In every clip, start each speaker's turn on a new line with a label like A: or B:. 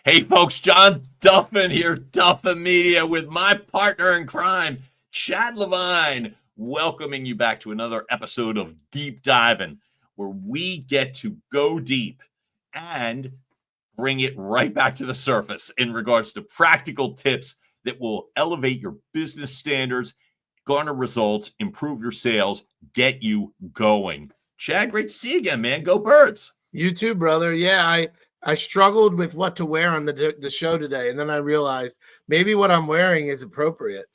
A: Hey, folks, John Duffin here, Duffin Media, with my partner in crime, Chad Levine, welcoming you back to another episode of Deep Divin, where we get to go deep and bring it right back to the surface in regards to practical tips that will elevate your business standards, garner results, improve your sales, get you going. Chad, great to see you again, man. Go Birds.
B: You too, brother. Yeah, I struggled with what to wear on the show today, and then I realized maybe what I'm wearing is appropriate.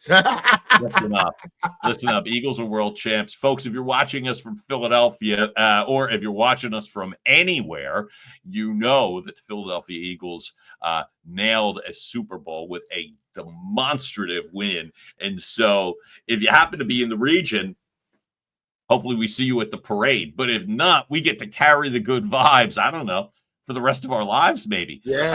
A: Listen up. Eagles are world champs. Folks, if you're watching us from Philadelphia, or if you're watching us from anywhere, you know that the Philadelphia Eagles nailed a Super Bowl with a demonstrative win. And so if you happen to be in the region, hopefully we see you at the parade. But if not, we get to carry the good vibes. I don't know, for the rest of our lives, maybe.
B: Yeah.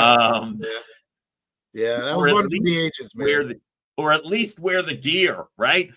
B: That was one for the ages, man.
A: Or at least wear the gear, right?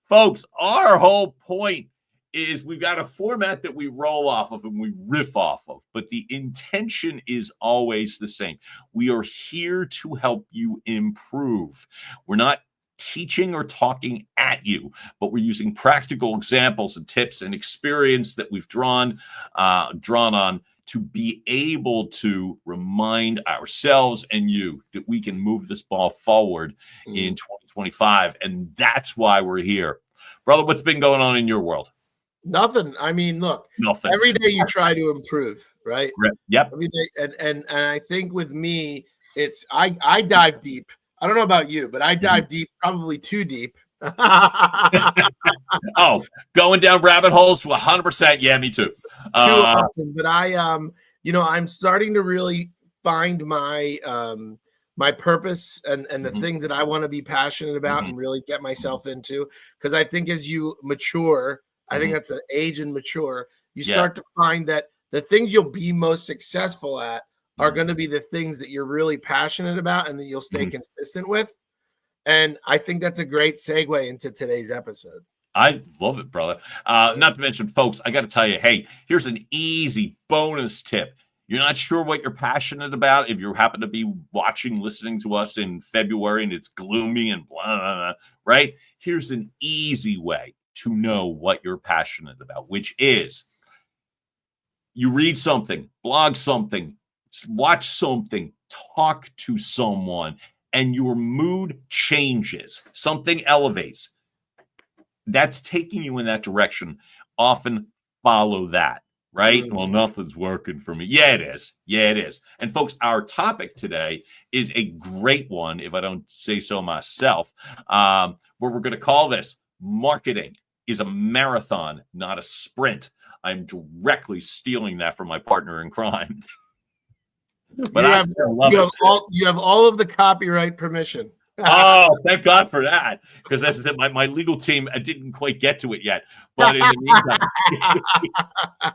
A: Folks, our whole point is we've got a format that we roll off of and we riff off of, but the intention is always the same. We are here to help you improve. We're not teaching or talking at you, but we're using practical examples and tips and experience that we've drawn on to be able to remind ourselves and you that we can move this ball forward in 2025. And that's why we're here. Brother, what's been going on in your world?
B: Nothing. I mean, look,
A: nothing.
B: Every day you try to improve, right?
A: Yep.
B: Every day. And I think with me, it's I dive deep. I don't know about you, but I dive deep, probably too deep.
A: Oh, going down rabbit holes 100%. Yeah, me too.
B: Too often, but I'm starting to really find my my purpose and the things that I want to be passionate about and really get myself into. Because I think as you mature, I think that's the age and mature, you start to find that the things you'll be most successful at are going to be the things that you're really passionate about and that you'll stay consistent with. And I think that's a great segue into today's episode.
A: I love it, brother. Not to mention, folks, I got to tell you, hey, here's an easy bonus tip. You're not sure what you're passionate about. If you happen to be listening to us in February and it's gloomy and blah, blah, blah, right? Here's an easy way to know what you're passionate about, which is you read something, blog something, watch something, talk to someone, and your mood changes. Something elevates. That's taking you in that direction. Often follow that, right? Well, nothing's working for me. Yeah, it is. Yeah, it is. And folks, our topic today is a great one, if I don't say so myself, where we're going to call this marketing is a marathon, not a sprint. I'm directly stealing that from my partner in crime.
B: But you have all of the copyright permission.
A: Oh, thank God for that. Because that's my legal team didn't quite get to it yet. But in the meantime,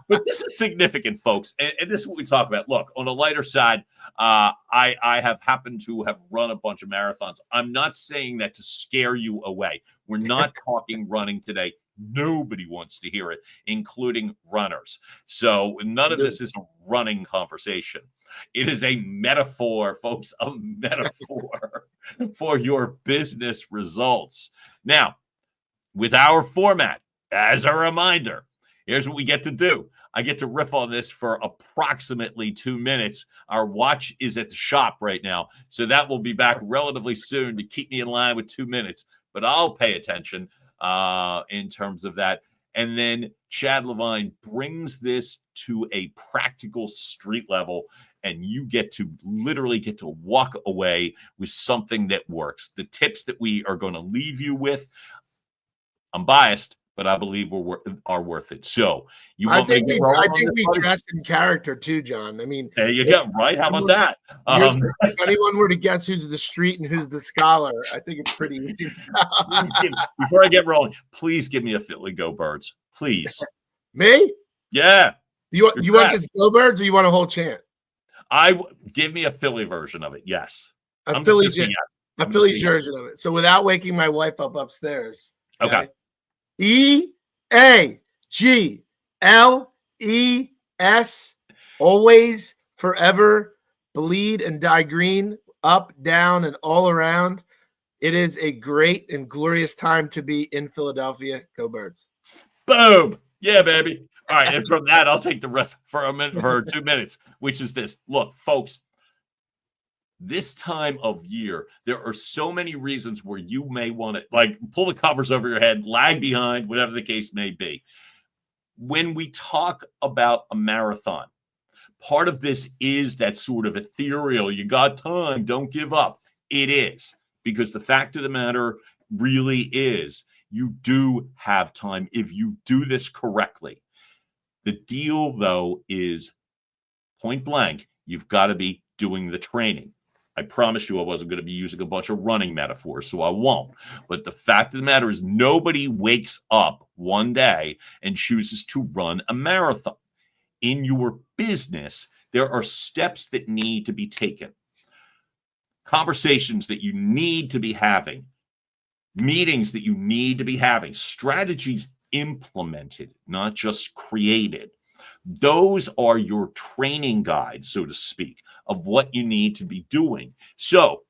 A: but this is significant, folks. And this is what we talk about. Look, on the lighter side, I have happened to have run a bunch of marathons. I'm not saying that to scare you away. We're not talking running today. Nobody wants to hear it, including runners. So none of this is a running conversation. It is a metaphor, folks, a metaphor for your business results. Now, with our format, as a reminder, here's what we get to do. I get to riff on this for approximately 2 minutes. Our watch is at the shop right now, so that will be back relatively soon to keep me in line with 2 minutes. But I'll pay attention in terms of that. And then Chad Levine brings this to a practical street level, and you literally get to walk away with something that works. The tips that we are going to leave you with, I'm biased, but I believe are worth it. So
B: I think we dress in character too, John. I mean,
A: there you go. Right? How about that?
B: If anyone were to guess who's the street and who's the scholar, I think it's pretty easy to tell.
A: Before I get rolling, please give me a Philly Go Birds, please.
B: Me?
A: Yeah.
B: You want just Go Birds, or you want a whole chant?
A: Give me a Philly version of it. Yes.
B: A Philly version of it. So without waking my wife up upstairs.
A: Okay.
B: EAGLES always, forever, bleed and die green, up, down, and all around. It is a great and glorious time to be in Philadelphia. Go Birds.
A: Boom. Yeah, baby. All right. And from that, I'll take the ref for a minute, for 2 minutes, which is this. Look, folks, this time of year, there are so many reasons where you may want to like pull the covers over your head, lag behind, whatever the case may be. When we talk about a marathon, part of this is that sort of ethereal, you got time, don't give up. It is, because the fact of the matter really is you do have time if you do this correctly. The deal, though, is point blank, you've got to be doing the training. I promised you I wasn't going to be using a bunch of running metaphors, so I won't. But the fact of the matter is nobody wakes up one day and chooses to run a marathon. In your business, there are steps that need to be taken, conversations that you need to be having, meetings that you need to be having, strategies implemented, not just created. Those are your training guides, so to speak, of what you need to be doing. So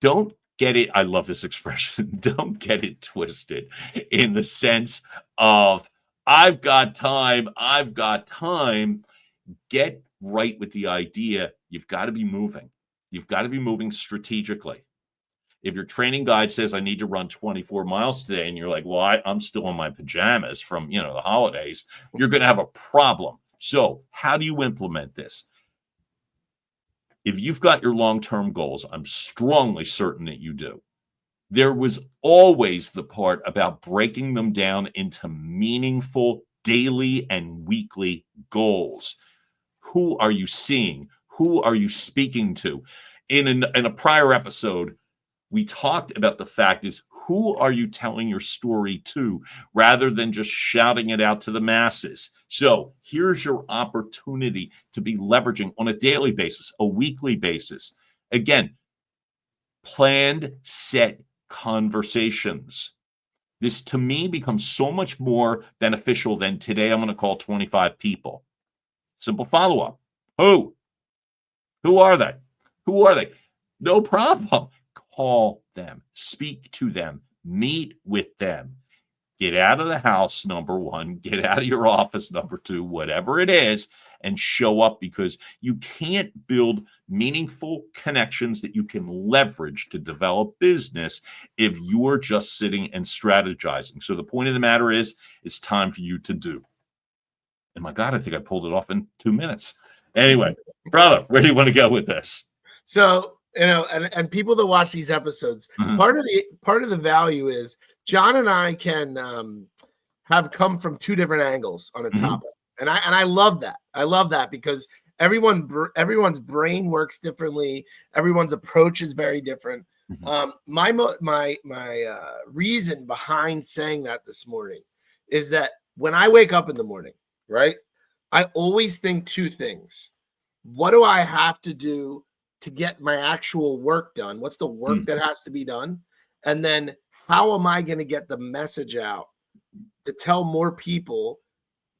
A: don't get it. I love this expression. Don't get it twisted in the sense of I've got time. I've got time. Get right with the idea. You've got to be moving. You've got to be moving strategically. If your training guide says I need to run 24 miles today, and you're like, well, I'm still in my pajamas from, the holidays, you're going to have a problem. So how do you implement this? If you've got your long-term goals, I'm strongly certain that you do. There was always the part about breaking them down into meaningful daily and weekly goals. Who are you seeing? Who are you speaking to? In a prior episode, we talked about the fact is who are you telling your story to rather than just shouting it out to the masses. So here's your opportunity to be leveraging on a daily basis, a weekly basis. Again, planned, set conversations. This to me becomes so much more beneficial than today I'm going to call 25 people. Simple follow-up. Who? Who are they? Who are they? No problem. Call them, speak to them, meet with them. Get out of the house, number one. Get out of your office, number two, whatever it is, and show up, because you can't build meaningful connections that you can leverage to develop business if you're just sitting and strategizing. So the point of the matter is, it's time for you to do. And my God, I think I pulled it off in 2 minutes. Anyway, brother, where do you want to go with this?
B: So, and people that watch these episodes, part of the value is John and I can have come from two different angles on a topic, and I love that. I love that because everyone's brain works differently. Everyone's approach is very different. My reason behind saying that this morning is that when I wake up in the morning, right, I always think two things. What do I have to do to get my actual work done? What's the work that has to be done? And then how am I going to get the message out to tell more people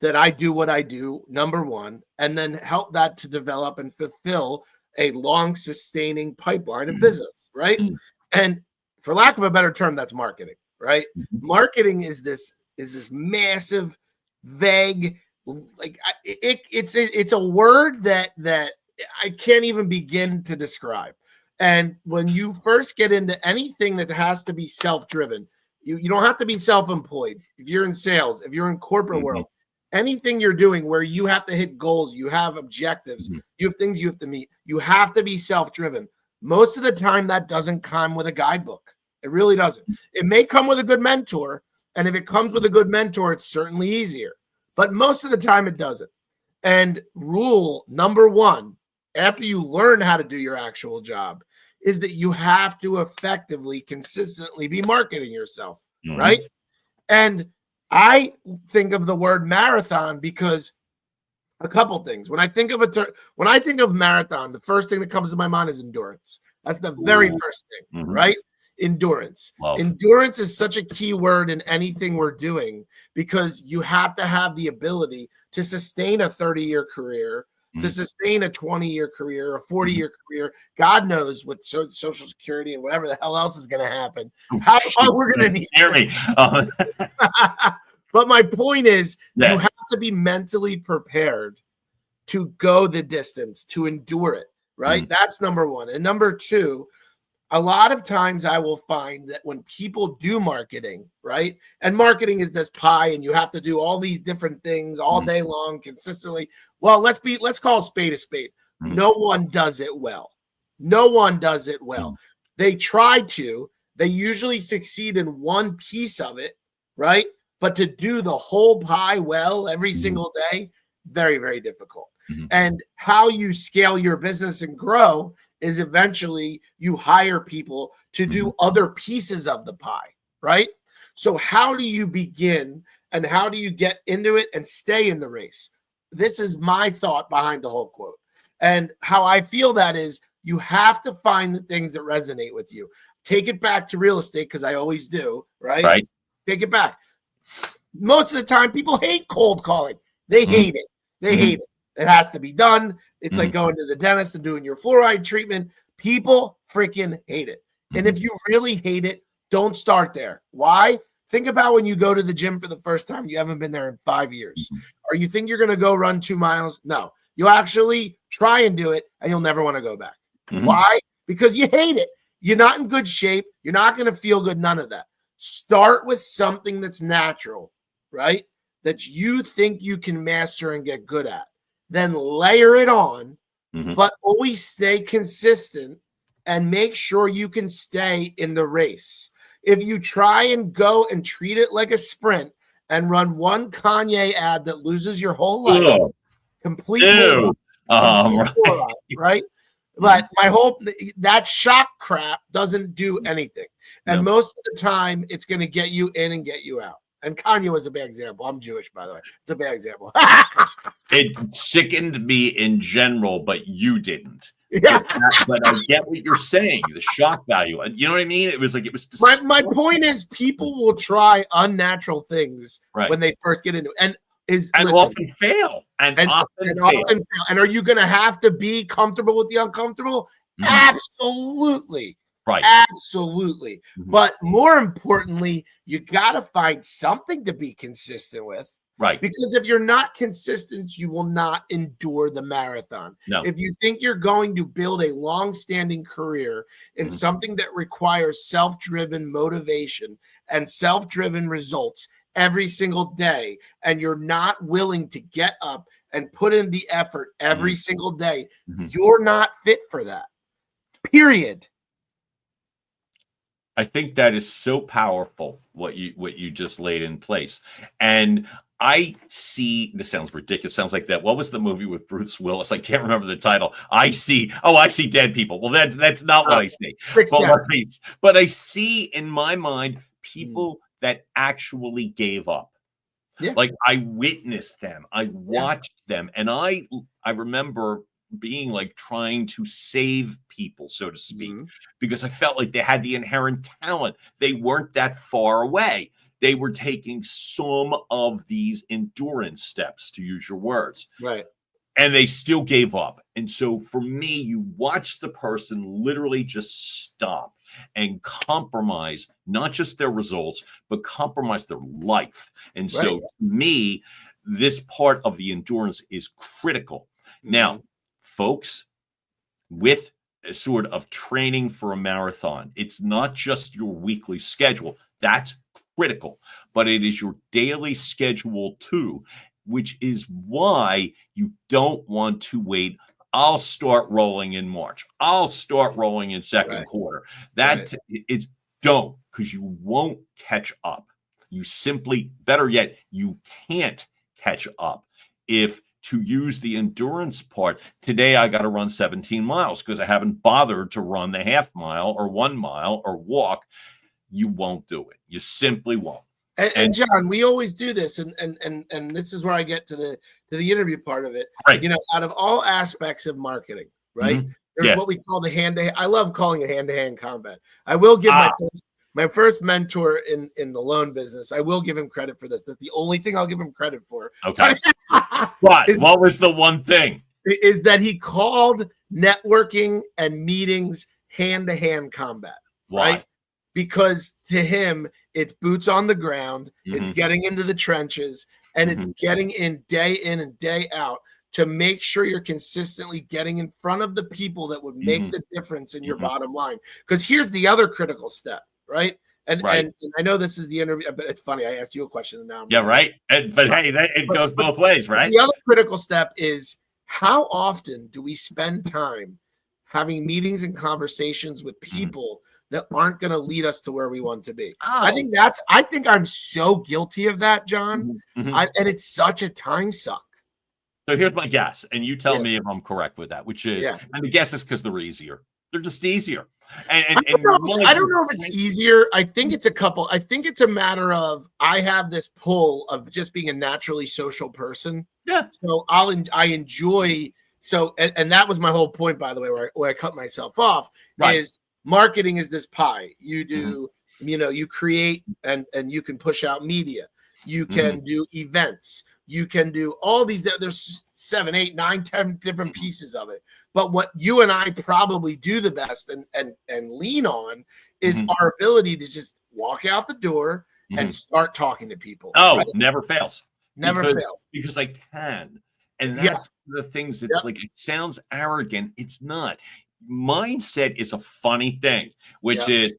B: that I do what I do, number one, and then help that to develop and fulfill a long sustaining pipeline of business, right? And for lack of a better term, that's marketing, right? Marketing is this massive, vague, like it's a word that I can't even begin to describe. And when you first get into anything that has to be self-driven, you don't have to be self-employed. If you're in sales, if you're in corporate world, anything you're doing where you have to hit goals, you have objectives, you have things you have to meet, you have to be self-driven. Most of the time that doesn't come with a guidebook. It really doesn't. It may come with a good mentor. And if it comes with a good mentor, it's certainly easier. But most of the time it doesn't. And rule number one, after you learn how to do your actual job, is that you have to effectively, consistently be marketing yourself, right? And I think of the word marathon because a couple things. When I think of marathon, the first thing that comes to my mind is endurance. That's the very first thing, right? Endurance.
A: Love.
B: Endurance is such a key word in anything we're doing because you have to have the ability to sustain a 30-year career, to sustain a 20-year career, a 40-year career. God knows with Social Security and whatever the hell else is going to happen, how we're going to need
A: hear me.
B: But my point is,
A: Yeah.
B: you have to be mentally prepared to go the distance, to endure it, right? That's number one. And number two, a lot of times I will find that when people do marketing, right? And marketing is this pie and you have to do all these different things all day long consistently. Well, let's call a spade a spade. No one does it well. No one does it well. They try to, they usually succeed in one piece of it, right? But to do the whole pie well every single day, very, very difficult. And how you scale your business and grow is eventually you hire people to do other pieces of the pie, right? So how do you begin and how do you get into it and stay in the race? This is my thought behind the whole quote. And how I feel that is you have to find the things that resonate with you. Take it back to real estate because I always do, right?
A: Right.
B: Take it back. Most of the time, people hate cold calling. They hate it. They hate it. It has to be done. It's like going to the dentist and doing your fluoride treatment. People freaking hate it. And if you really hate it, don't start there. Why? Think about when you go to the gym for the first time. You haven't been there in 5 years. Or you think you're going to go run 2 miles? No. You'll actually try and do it, and you'll never want to go back. Why? Because you hate it. You're not in good shape. You're not going to feel good. None of that. Start with something that's natural, right? That you think you can master and get good at. Then layer it on, but always stay consistent and make sure you can stay in the race. If you try and go and treat it like a sprint and run one Kanye ad that loses your whole life, complete moron, right? But that shock crap doesn't do anything. And most of the time, it's going to get you in and get you out. And Kanye was a bad example. I'm Jewish, by the way. It's a bad example.
A: It sickened me in general, but you didn't.
B: Yeah.
A: But I get what you're saying. The shock value. You know what I mean? It was like it was.
B: My point is, people will try unnatural things when they first get into it, and
A: often fail. And often fail.
B: And are you going to have to be comfortable with the uncomfortable? Absolutely.
A: Right.
B: Absolutely. But more importantly, you got to find something to be consistent with.
A: Right.
B: Because if you're not consistent, you will not endure the marathon.
A: No.
B: If you think you're going to build a long-standing career in something that requires self-driven motivation and self-driven results every single day, and you're not willing to get up and put in the effort every single day, you're not fit for that. Period.
A: I think that is so powerful what you just laid in place. And I see, this sounds ridiculous. Sounds like that. What was the movie with Bruce Willis? I can't remember the title. I see dead people. Well, that's not what I see. But I see in my mind people that actually gave up.
B: Yeah.
A: Like I witnessed them. I watched them. And I remember being like trying to save people, so to speak, because I felt like they had the inherent talent. They weren't that far away. They were taking some of these endurance steps, to use your words.
B: Right.
A: And they still gave up. And so for me, you watch the person literally just stop and compromise, not just their results, but compromise their life. And so to me, this part of the endurance is critical. Now, folks, with a sort of training for a marathon, it's not just your weekly schedule. That's critical, but it is your daily schedule too, which is why you don't want to wait. I'll start rolling in March. I'll start rolling in second quarter. It's don't, because you won't catch up. You simply, better yet, you can't catch up. If, to use the endurance part, today I got to run 17 miles because I haven't bothered to run the half mile or 1 mile or walk. You won't do it. You simply won't.
B: And John, we always do this, and this is where I get to the interview part of it.
A: Right.
B: You know, out of all aspects of marketing, right? There's what we call the hand-to-hand. I love calling it hand-to-hand combat. I will give my first mentor in the loan business. I will give him credit for this. That's the only thing I'll give him credit for.
A: Okay. What was the one thing?
B: Is that he called networking and meetings hand-to-hand combat.
A: Why?
B: Right? Because to him, it's boots on the ground, it's getting into the trenches, and it's getting in and day out to make sure you're consistently getting in front of the people that would make the difference in your bottom line. Because here's the other critical step, right? And I know this is the interview, but it's funny. I asked you a question and now
A: right. But hey, it goes both ways, right?
B: The other critical step is how often do we spend time having meetings and conversations with people that aren't going to lead us to where we want to be? I think I'm so guilty of that, John. And it's such a time suck.
A: So here's my guess, and you tell me if I'm correct with that, which is, and the guess is because they're easier. They're just easier. I
B: don't know if it's easier. I think it's a matter of I have this pull of just being a naturally social person.
A: Yeah.
B: So I enjoy. So and that was my whole point, by the way, where I cut myself off is marketing is this pie. You do, you create and you can push out media. You can do events. You can do all these. There's 7, 8, 9, 10 different pieces of it. But what you and I probably do the best and lean on is our ability to just walk out the door and start talking to people.
A: Oh, right? Never fails.
B: Never fails.
A: Because I can. And that's the things that's like, it sounds arrogant. It's not. Mindset is a funny thing, which is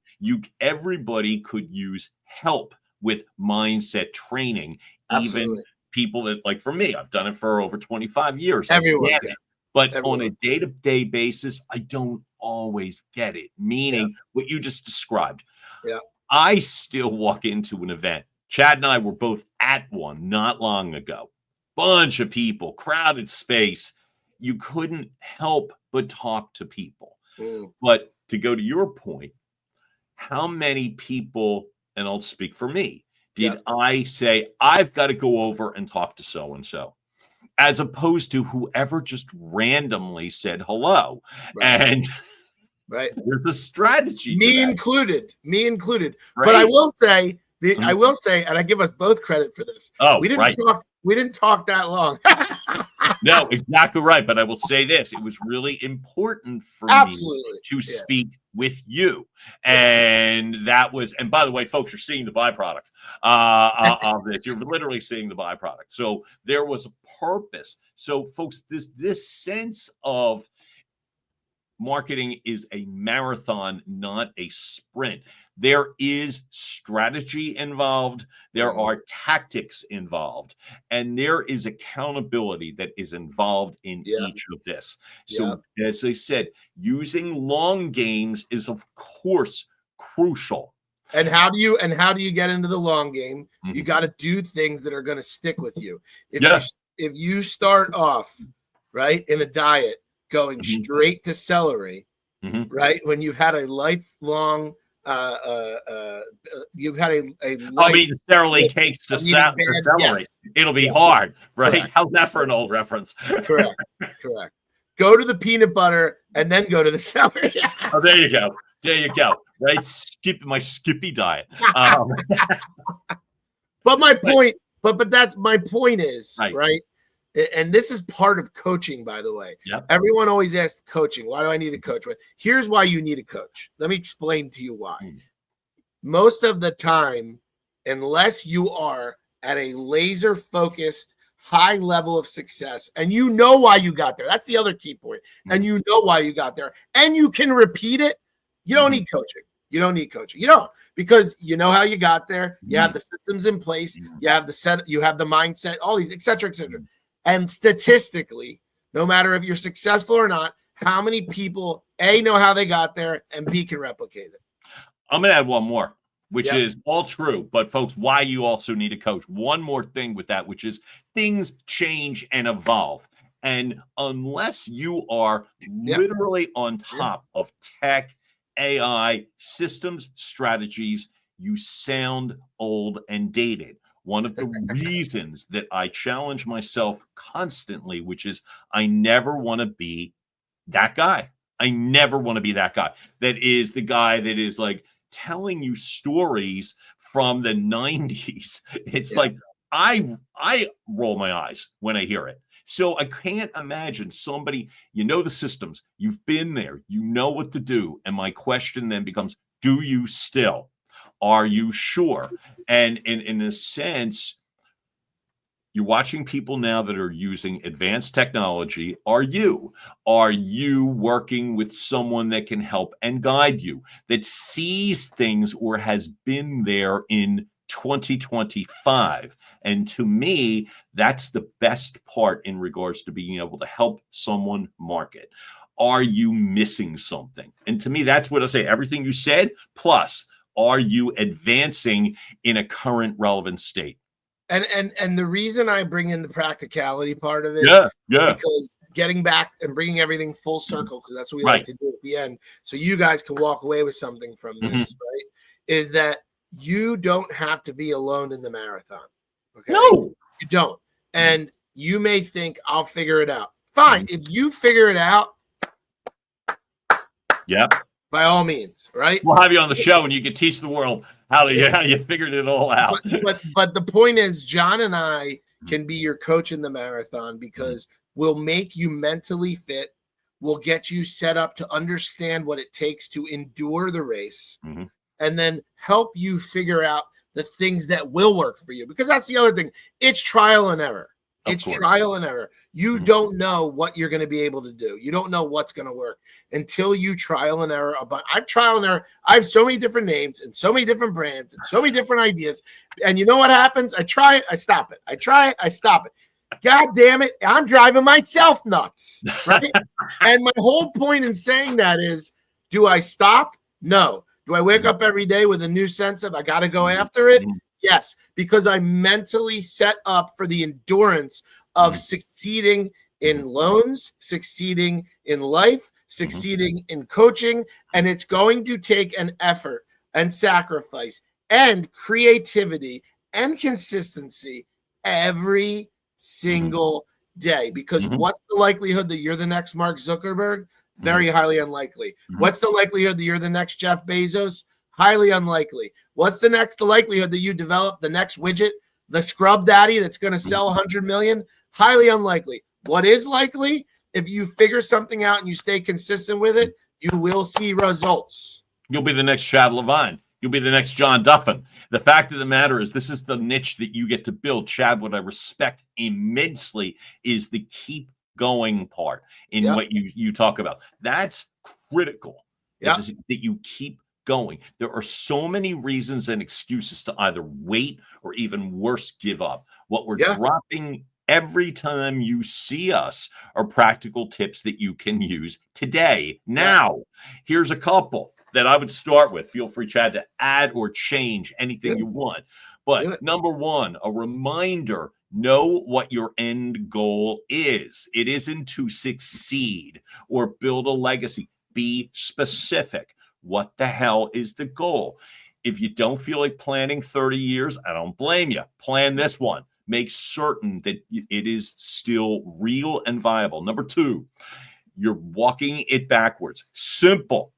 A: everybody could use help with mindset training.
B: Absolutely.
A: Even people that, like for me, I've done it for over 25 years.
B: Everyone.
A: But on a day-to-day basis, I don't always get it. Meaning what you just described.
B: Yeah.
A: I still walk into an event. Chad and I were both at one not long ago. Bunch of people, crowded space. You couldn't help but talk to people. But to go to your point, how many people, and I'll speak for me, did I say, I've got to go over and talk to so-and-so, as opposed to whoever just randomly said hello. And there's a strategy.
B: Me included. Right? But I will say, and I give us both credit for this. We didn't talk that long.
A: No, exactly right. But I will say this. It was really important for me to speak with you. And that was, and by the way, folks, you're seeing the byproduct of this. You're literally seeing the byproduct. So there was a purpose. So folks, this sense of marketing is a marathon, not a sprint. There is strategy involved. There are tactics involved, and there is accountability that is involved in each of this. So as I said, using long games is of course crucial.
B: And how do you get into the long game? You got to do things that are going to stick with you. If you start off right in a diet going straight to celery, right, when you've had a lifelong you've had
A: I'll eat celery cakes to celery. It'll be hard, right? Correct. How's that for an old reference?
B: Correct. Go to the peanut butter and then go to the celery.
A: Oh, there you go. Right, skip my Skippy diet.
B: But my point, but that's my point is right. And this is part of coaching, by the way. Everyone always asks coaching. Why do I need a coach? Here's why you need a coach. Let me explain to you why. Most of the time, unless you are at a laser focused, high level of success, and you know why you got there. That's the other key point. And you know why you got there. And you can repeat it. You don't need coaching. You don't need coaching. You don't, because you know how you got there. You have the systems in place. You have you have the mindset, all these, et cetera, et cetera. And statistically, no matter if you're successful or not, how many people, A, know how they got there, and B, can replicate it?
A: I'm going to add one more, which is all true. But, folks, why you also need a coach. One more thing with that, which is things change and evolve. And unless you are literally on top of tech, AI, systems, strategies, you sound old and dated. One of the reasons that I challenge myself constantly, which is I never want to be that guy. I never want to be that guy. That is the guy that is like telling you stories from the 90s. It's like I roll my eyes when I hear it. So I can't imagine somebody, you know the systems, you've been there, you know what to do. And my question then becomes, do you still? Are you sure? And in a sense, you're watching people now that are using advanced technology. Are you? Are you working with someone that can help and guide you, that sees things or has been there in 2025? And to me, that's the best part in regards to being able to help someone market. Are you missing something? And to me, that's what I say. Everything you said, plus, are you advancing in a current relevant state?
B: And the reason I bring in the practicality part of it, because getting back and bringing everything full circle, because that's what we like to do at the end, so you guys can walk away with something from this, right? Is that you don't have to be alone in the marathon. Okay,
A: no,
B: you don't. And you may think, I'll figure it out. Fine, if you figure it out, by all means, right?
A: We'll have you on the show and you can teach the world how you figured it all out.
B: But the point is, John and I can be your coach in the marathon because we'll make you mentally fit. We'll get you set up to understand what it takes to endure the race, and then help you figure out the things that will work for you. Because that's the other thing. It's trial and error. It's trial and error. You don't know what you're going to be able to do. You don't know what's going to work until you trial and error. I've trial and error. I have so many different names and so many different brands and so many different ideas. And you know what happens? I try it. I stop it. I try it. I stop it. God damn it. I'm driving myself nuts. Right? And my whole point in saying that is, do I stop? No. Do I wake up every day with a new sense of I got to go after it? Yes, because I'm mentally set up for the endurance of succeeding in loans, succeeding in life, succeeding in coaching, and it's going to take an effort and sacrifice and creativity and consistency every single day. Because what's the likelihood that you're the next Mark Zuckerberg? Very highly unlikely. What's the likelihood that you're the next Jeff Bezos? Highly unlikely. What's the likelihood that you develop the next widget, the scrub daddy that's going to sell 100 million? Highly unlikely. What is likely? If you figure something out and you stay consistent with it, you will see results.
A: You'll be the next Chad Levine. You'll be the next John Duffin. The fact of the matter is, this is the niche that you get to build. Chad, what I respect immensely is the keep going part in what you talk about. That's critical. Is that you keep going. There are so many reasons and excuses to either wait or even worse, give up. What we're dropping every time you see us are practical tips that you can use today. Now, here's a couple that I would start with. Feel free, Chad, to add or change anything you want. But number one, a reminder, know what your end goal is. It isn't to succeed or build a legacy. Be specific. What the hell is the goal? If you don't feel like planning 30 years, I don't blame you. Plan this one. Make certain that it is still real and viable. Number two, you're walking it backwards. Simple.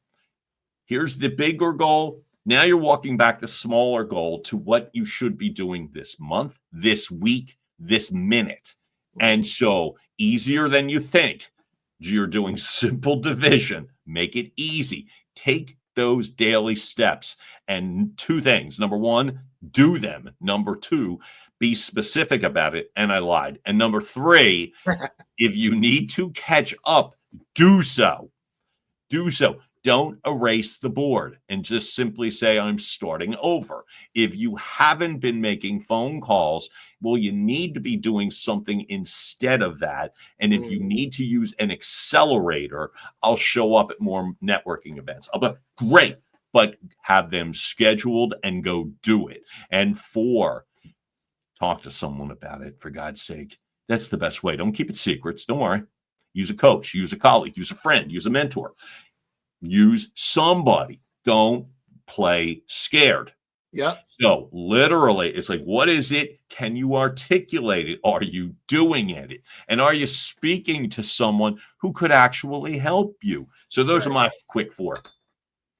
A: Here's the bigger goal. Now you're walking back the smaller goal to what you should be doing this month, this week, this minute. And so easier than you think. You're doing simple division. Make it easy. Take those daily steps. And two things. Number one, do them. Number two, be specific about it. And I lied. And number three, if you need to catch up, do so. Do so. Don't erase the board and just simply say, I'm starting over. If you haven't been making phone calls, well, you need to be doing something instead of that. And if you need to use an accelerator, I'll show up at more networking events. I'll be great, but have them scheduled and go do it. And four, talk to someone about it, for God's sake. That's the best way. Don't keep it secrets. Don't worry. Use a coach, use a colleague, use a friend, use a mentor. Use somebody. Don't play scared.
B: Yep.
A: So literally, it's like, what is it? Can you articulate it? Are you doing it? And are you speaking to someone who could actually help you? So those are
B: Right.
A: my quick 4.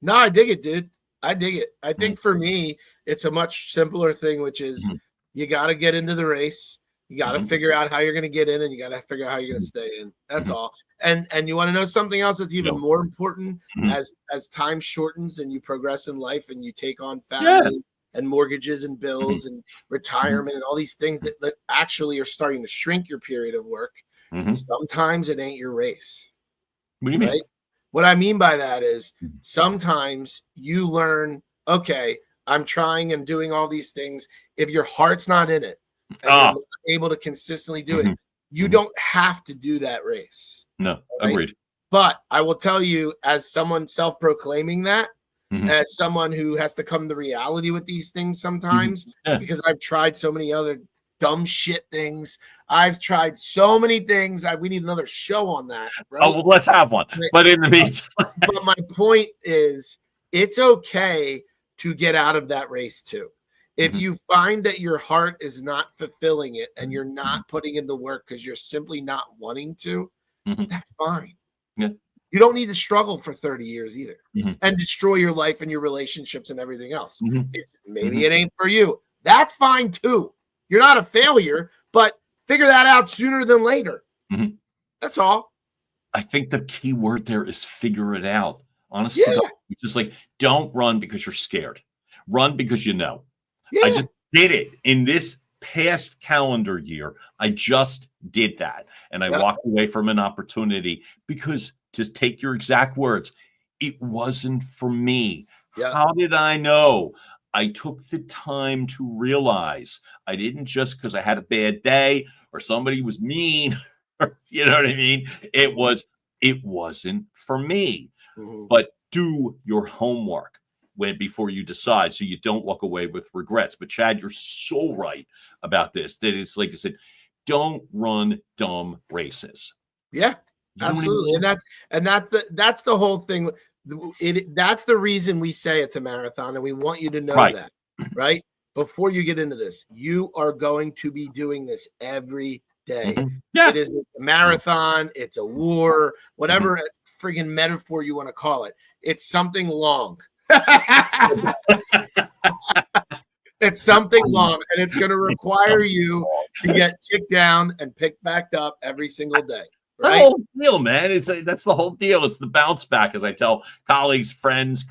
B: No, I dig it, dude. I dig it. I
A: Mhm,
B: think for me, it's a much simpler thing, which is
A: mhm,
B: you got to get into the race. You got to
A: mhm,
B: figure out how you're going to get in, and you got to figure out how you're going to
A: mhm,
B: stay in. That's
A: mhm.
B: all. And you want to know something else that's even
A: No.
B: more important
A: Mhm.
B: as time shortens and you progress in life and you take on
A: Yeah.
B: family and mortgages and
A: Mhm,
B: bills and
A: mhm,
B: retirement and all these things that actually are starting to shrink your period of work.
A: mhm.
B: Sometimes it ain't your race,
A: What do you mean?
B: right? What I mean by that is
A: Mhm.
B: sometimes you learn, okay, I'm trying and doing all these things. If your heart's not in it and you're
A: Ah,
B: not able to consistently do it,
A: mhm,
B: you
A: mhm.
B: don't have to do that race.
A: No,
B: Right.
A: agreed.
B: But I will tell you, as someone self proclaiming that,
A: Mhm,
B: as someone who has to come to reality with these things
A: mhm.
B: sometimes,
A: Yeah.
B: because I've tried so many other dumb shit things. I've tried so many things. We need another show on that,
A: Oh,
B: right?
A: well, let's have one.
B: Right.
A: But in the meantime,
B: But my point is, it's okay to get out of that race too. If
A: Mhm,
B: you find that your heart is not fulfilling it and
A: mhm,
B: you're
A: mhm,
B: not putting in the work because you're simply not wanting to,
A: mhm.
B: that's fine.
A: Yeah.
B: You don't need to struggle for 30 years either
A: Mhm,
B: and destroy your life and your relationships and everything else.
A: mhm,
B: Maybe
A: mhm,
B: it ain't for you. That's fine too. You're not a failure, but figure that out sooner than later.
A: mhm.
B: That's all.
A: I think the key word there is figure it out. Honest to God,
B: Yeah.
A: it's just like, don't run because you're scared. Run because you know. I
B: Yeah.
A: just did it in this past calendar year. I just did that. And I
B: Yep.
A: walked away from an opportunity because, to take your exact words, it wasn't for me.
B: Yep.
A: How did I know? I took the time to realize I didn't just because I had a bad day or somebody was mean, or, you know what I mean?
B: Mhm.
A: It wasn't for me.
B: Mhm.
A: But do your homework before you decide, so you don't walk away with regrets. But Chad, you're so right about this, that it's like I said, don't run dumb races.
B: Yeah,
A: You know what I
B: absolutely.
A: mean?
B: That's the whole thing. That's the reason we say it's a marathon, and we want you to know
A: Right.
B: that, right? Before you get into this, you are going to be doing this every day.
A: Mhm. Yeah.
B: It is a
A: Mhm.
B: marathon, it's a war,
A: Mhm.
B: whatever friggin' metaphor you want to call it. It's something long. It's something long, and it's going to require you to get kicked down and picked back up every single day,
A: The
B: right?
A: whole deal, man. That's the whole deal. It's the bounce back, as I tell colleagues, friends,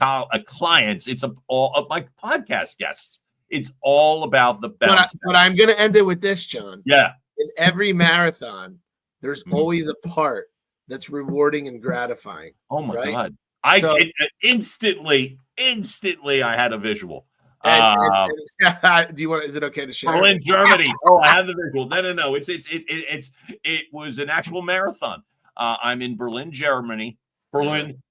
A: clients. It's all of my podcast guests. It's all about the bounce
B: But
A: back.
B: I'm going to end it with this, John.
A: Yeah.
B: In every marathon, there's
A: Mhm.
B: always a part that's rewarding and gratifying,
A: Oh my
B: right?
A: god.
B: So,
A: Instantly, I had a visual.
B: and do you want? Is it okay to share?
A: Berlin, Germany. Oh, I have the visual. No. It was an actual marathon. I'm in
B: Uh,
A: Berlin,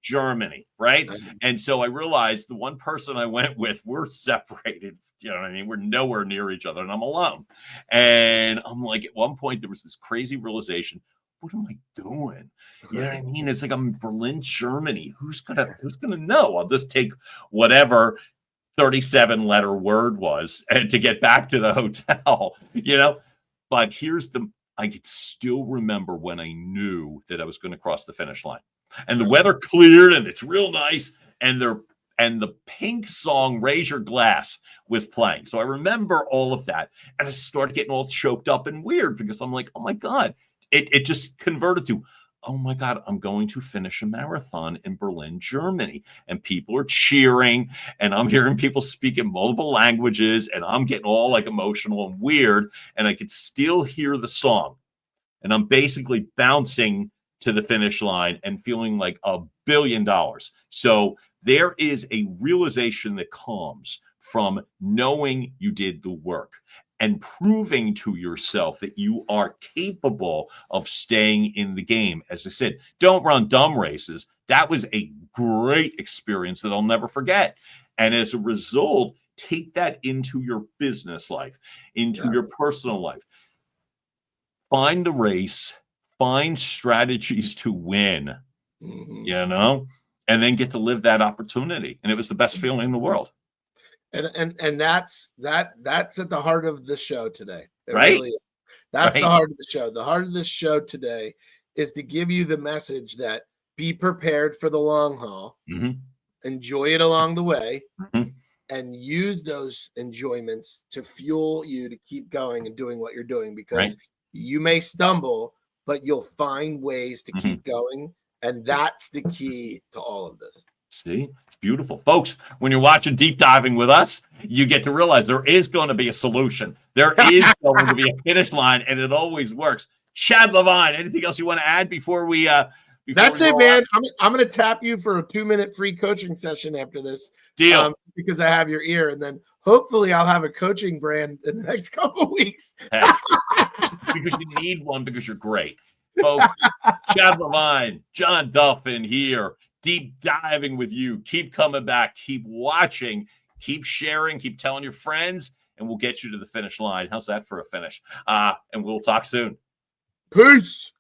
A: Germany, right?
B: uh,
A: And so I realized the one person I went with, we're separated. You know what I mean? We're nowhere near each other, and I'm alone. And I'm like, at one point, there was this crazy realization: what am I doing? You know what I mean? It's like I'm in Berlin, Germany. Who's gonna know? I'll just take whatever 37-letter word was and to get back to the hotel, you know? But I could still remember when I knew that I was going to cross the finish line. And the weather cleared and it's real nice. And the Pink song Raise Your Glass was playing. So I remember all of that. And I started getting all choked up and weird because I'm like, oh my God. It just converted to, oh my God, I'm going to finish a marathon in Berlin, Germany. And people are cheering and I'm hearing people speak in multiple languages, and I'm getting all like emotional and weird, and I could still hear the song. And I'm basically bouncing to the finish line and feeling like $1 billion. So there is a realization that comes from knowing you did the work and proving to yourself that you are capable of staying in the game. As I said, don't run dumb races. That was a great experience that I'll never forget. And as a result, take that into your business life, into
B: yeah.
A: your personal life. Find the race, find strategies to win,
B: Mhm.
A: you know, and then get to live that opportunity. And it was the best feeling in the world.
B: And that's at the heart of the show today. It
A: Right?
B: really is. That's
A: Right.
B: the heart of the show. The heart of this show today is to give you the message that be prepared for the long haul, enjoy it along the way, and use those enjoyments to fuel you to keep going and doing what you're doing, because you may stumble, but you'll find ways to keep going. And that's the key to all of this.
A: See, it's beautiful. Folks, when you're watching Deep Diving with us, you get to realize there is going to be a solution. There is going to be a finish line, and it always works. Chad Levine, anything else you want to add before we
B: That's it, man. I'm going to tap you for a 2-minute free coaching session after this.
A: Deal.
B: Because I have your ear, and then hopefully I'll have a coaching brand in the next couple of weeks.
A: Because you need one, because you're great. Folks, Chad Levine, John Duffin here. Deep diving with you. Keep coming back. Keep watching. Keep sharing. Keep telling your friends, and we'll get you to the finish line. How's that for a finish? And we'll talk soon.
B: Peace.